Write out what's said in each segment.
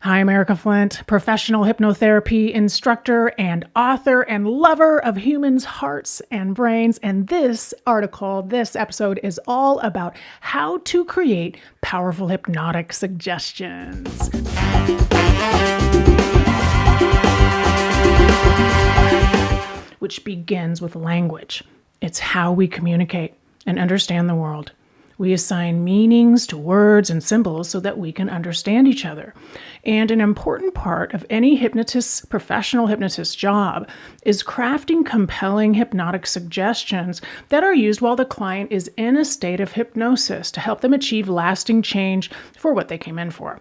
Hi, I'm Erika Flint, professional hypnotherapy instructor and author and lover of humans' hearts and brains. And this episode is all about how to create powerful hypnotic suggestions. Which begins with language. It's how we communicate and understand the world. We assign meanings to words and symbols so that we can understand each other. And an important part of any professional hypnotist job is crafting compelling hypnotic suggestions that are used while the client is in a state of hypnosis to help them achieve lasting change for what they came in for.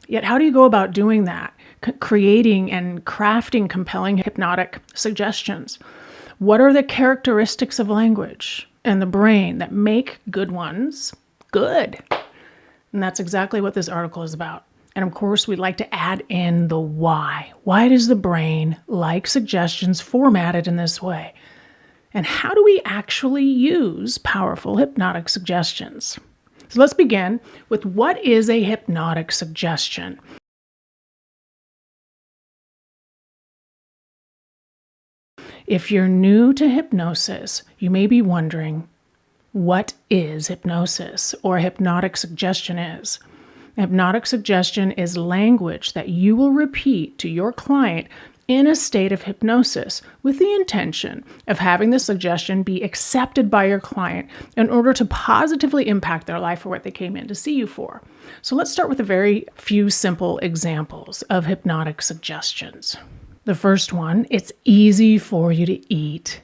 Yet how do you go about doing that? Creating and crafting compelling hypnotic suggestions. What are the characteristics of language and the brain that make good ones good? And that's exactly what this article is about. And of course, we'd like to add in the why. Why does the brain like suggestions formatted in this way? And how do we actually use powerful hypnotic suggestions? So let's begin with what is a hypnotic suggestion? If you're new to hypnosis, you may be wondering, what is hypnosis or a hypnotic suggestion is? A hypnotic suggestion is language that you will repeat to your client in a state of hypnosis with the intention of having the suggestion be accepted by your client in order to positively impact their life or what they came in to see you for. So let's start with a very few simple examples of hypnotic suggestions. The first one, it's easy for you to eat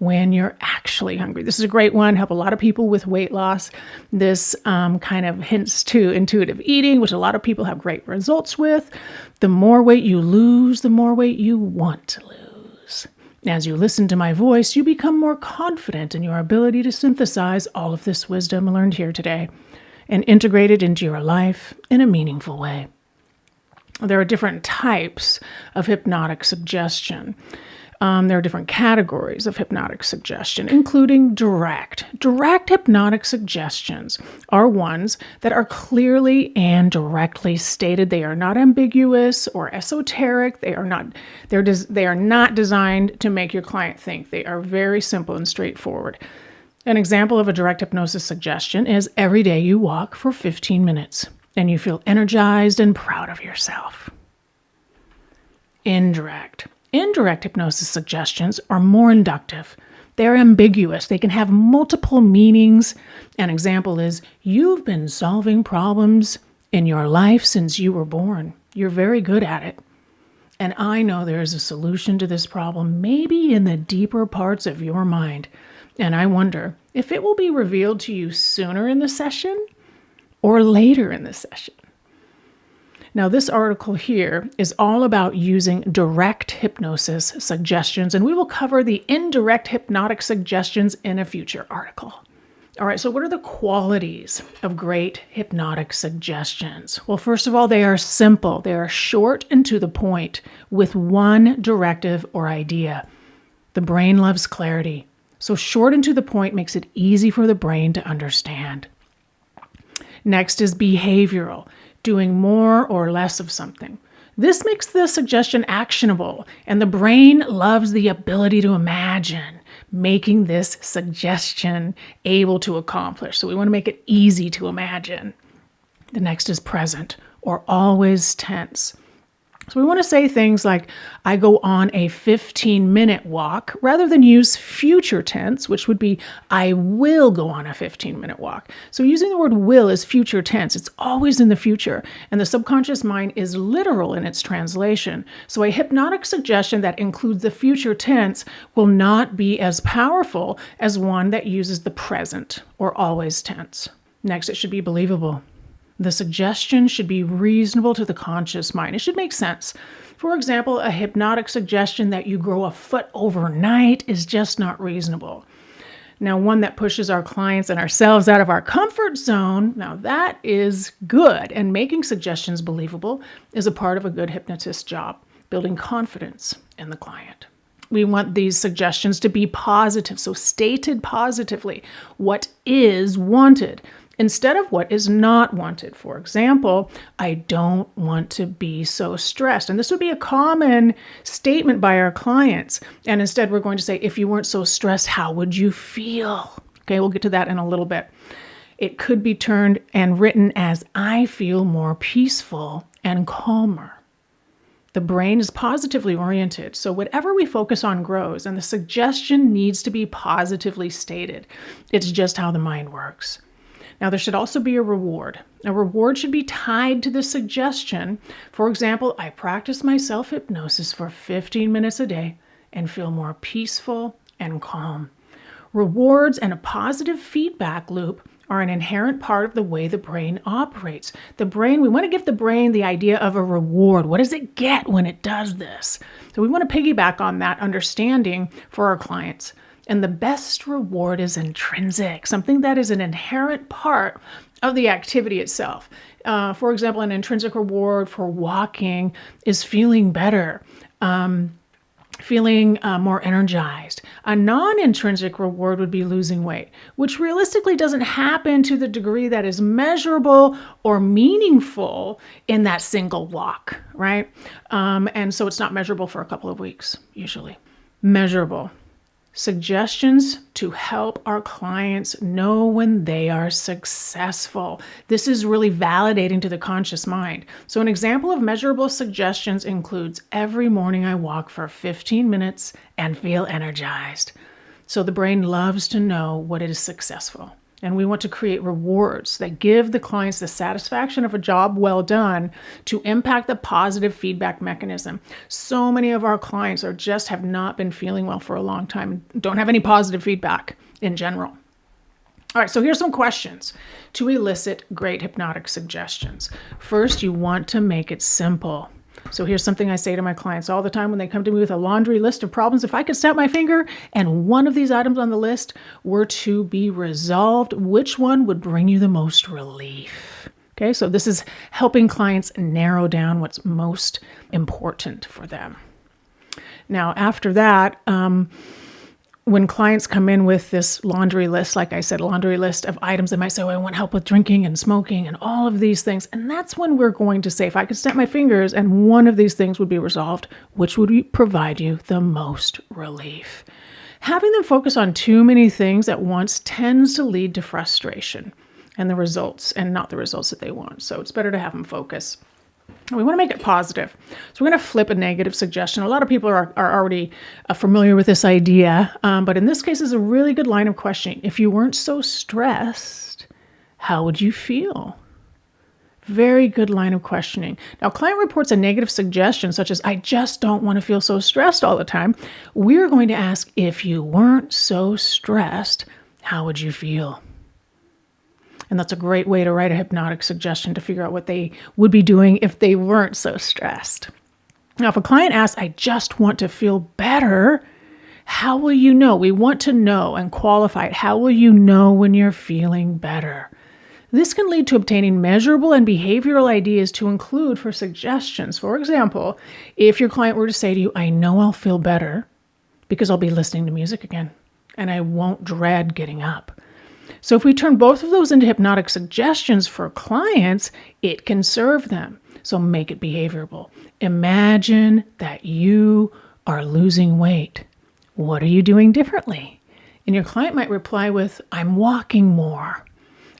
when you're actually hungry. This is a great one, help a lot of people with weight loss. This kind of hints to intuitive eating, which a lot of people have great results with. The more weight you lose, the more weight you want to lose. As you listen to my voice, you become more confident in your ability to synthesize all of this wisdom learned here today and integrate it into your life in a meaningful way. There are different types of hypnotic suggestion. There are different categories of hypnotic suggestion, including direct. Direct hypnotic suggestions are ones that are clearly and directly stated. They are not ambiguous or esoteric. They are not designed to make your client think. They are very simple and straightforward. An example of a direct hypnosis suggestion is every day you walk for 15 minutes. And you feel energized and proud of yourself. Indirect. Indirect hypnosis suggestions are more inductive. They're ambiguous. They can have multiple meanings. An example is, you've been solving problems in your life since you were born. You're very good at it. And I know there's a solution to this problem, maybe in the deeper parts of your mind. And I wonder if it will be revealed to you sooner in the session or later in the session. Now, this article here is all about using direct hypnosis suggestions, and we will cover the indirect hypnotic suggestions in a future article. All right, so what are the qualities of great hypnotic suggestions? Well, first of all, they are simple. They are short and to the point with one directive or idea. The brain loves clarity, so short and to the point makes it easy for the brain to understand. Next is behavioral, doing more or less of something. This makes the suggestion actionable, and the brain loves the ability to imagine making this suggestion able to accomplish. So we want to make it easy to imagine. The next is present or always tense. So we want to say things like, I go on a 15-minute walk, rather than use future tense, which would be, I will go on a 15-minute walk. So using the word will is future tense. It's always in the future. And the subconscious mind is literal in its translation. So a hypnotic suggestion that includes the future tense will not be as powerful as one that uses the present or always tense. Next, it should be believable. The suggestion should be reasonable to the conscious mind. It should make sense. For example, a hypnotic suggestion that you grow a foot overnight is just not reasonable. Now, one that pushes our clients and ourselves out of our comfort zone, now that is good. And making suggestions believable is a part of a good hypnotist job, building confidence in the client. We want these suggestions to be positive, so stated positively. What is wanted? instead of what is not wanted. For example, I don't want to be so stressed. And this would be a common statement by our clients. And instead, we're going to say, if you weren't so stressed, how would you feel? Okay, we'll get to that in a little bit. It could be turned and written as, I feel more peaceful and calmer. The brain is positively oriented, so whatever we focus on grows, and the suggestion needs to be positively stated. It's just how the mind works. Now, there should also be a reward. A reward should be tied to the suggestion. For example, I practice my self-hypnosis for 15 minutes a day and feel more peaceful and calm. Rewards and a positive feedback loop are an inherent part of the way the brain operates. The brain, we want to give the brain the idea of a reward. What does it get when it does this? So we want to piggyback on that understanding for our clients. And the best reward is intrinsic, something that is an inherent part of the activity itself. For example, an intrinsic reward for walking is feeling better, feeling more energized. A non-intrinsic reward would be losing weight, which realistically doesn't happen to the degree that is measurable or meaningful in that single walk, right? And so it's not measurable for a couple of weeks, usually. Measurable. Suggestions to help our clients know when they are successful. This is really validating to the conscious mind. So an example of measurable suggestions includes, every morning I walk for 15 minutes and feel energized. So the brain loves to know what is successful. And we want to create rewards that give the clients the satisfaction of a job well done to impact the positive feedback mechanism. So many of our clients have not been feeling well for a long time, and don't have any positive feedback in general. All right, so here's some questions to elicit great hypnotic suggestions. First, you want to make it simple. So here's something I say to my clients all the time when they come to me with a laundry list of problems. If I could snap my finger and one of these items on the list were to be resolved, which one would bring you the most relief? Okay, so this is helping clients narrow down what's most important for them. Now, after that, when clients come in with this laundry list, like I said, laundry list of items, they might say, oh, I want help with drinking and smoking and all of these things. And that's when we're going to say, if I could snap my fingers and one of these things would be resolved, which would provide you the most relief? Having them focus on too many things at once tends to lead to frustration and not the results that they want. So it's better to have them focus. We want to make it positive. So we're going to flip a negative suggestion. A lot of people are already familiar with this idea, but in this case, it's a really good line of questioning. If you weren't so stressed, how would you feel? Very good line of questioning. Now, client reports a negative suggestion, such as, I just don't want to feel so stressed all the time. We're going to ask, if you weren't so stressed, how would you feel? And that's a great way to write a hypnotic suggestion to figure out what they would be doing if they weren't so stressed. Now, if a client asks, I just want to feel better, how will you know? We want to know and qualify it. How will you know when you're feeling better? This can lead to obtaining measurable and behavioral ideas to include for suggestions. For example, if your client were to say to you, I know I'll feel better because I'll be listening to music again, and I won't dread getting up. So if we turn both of those into hypnotic suggestions for clients, it can serve them. So make it behaviorable. Imagine that you are losing weight. What are you doing differently? And your client might reply with, I'm walking more.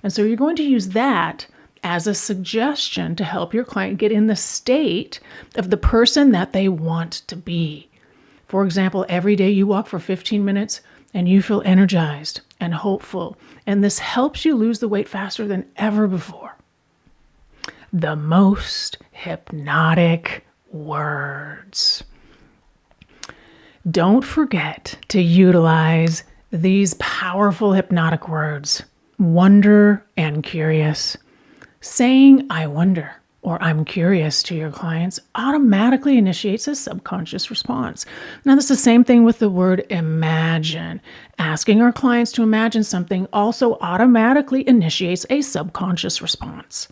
And so you're going to use that as a suggestion to help your client get in the state of the person that they want to be. For example, every day you walk for 15 minutes and you feel energized and hopeful, and this helps you lose the weight faster than ever before. The most hypnotic words. Don't forget to utilize these powerful hypnotic words, wonder and curious. Saying, I wonder, or I'm curious to your clients automatically initiates a subconscious response. Now, this is the same thing with the word imagine. Asking our clients to imagine something also automatically initiates a subconscious response.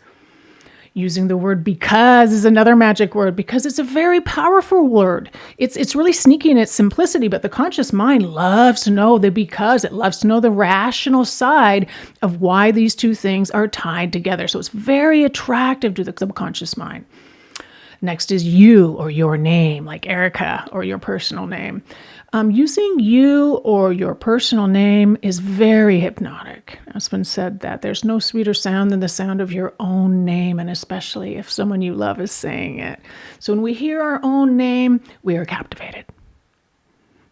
Using the word because is another magic word, because it's a very powerful word. It's really sneaky in its simplicity, but the conscious mind loves to know the because. It loves to know the rational side of why these two things are tied together. So it's very attractive to the subconscious mind. Next is you or your name, like Erika, or your personal name. Using you or your personal name is very hypnotic. It's been said that there's no sweeter sound than the sound of your own name, and especially if someone you love is saying it. So when we hear our own name, we are captivated.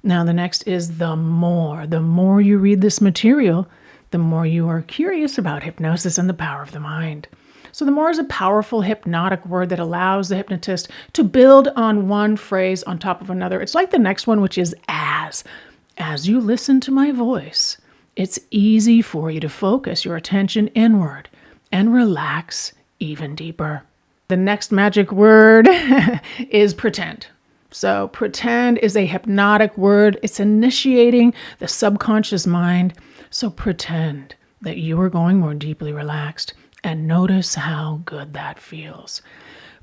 Now, the next is the more. The more you read this material, the more you are curious about hypnosis and the power of the mind. So the more is a powerful hypnotic word that allows the hypnotist to build on one phrase on top of another. It's like the next one, which is as. As you listen to my voice, it's easy for you to focus your attention inward and relax even deeper. The next magic word is pretend. So pretend is a hypnotic word. It's initiating the subconscious mind. So pretend that you are going more deeply relaxed. And notice how good that feels.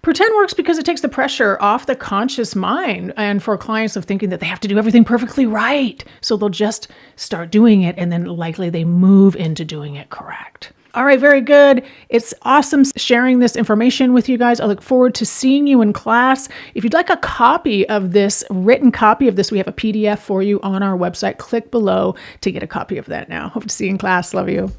Pretend works because it takes the pressure off the conscious mind and for clients of thinking that they have to do everything perfectly right. So they'll just start doing it and then likely they move into doing it correct. All right, very good. It's awesome sharing this information with you guys. I look forward to seeing you in class. If you'd like a copy of this, written copy of this, we have a PDF for you on our website. Click below to get a copy of that now. Hope to see you in class. Love you.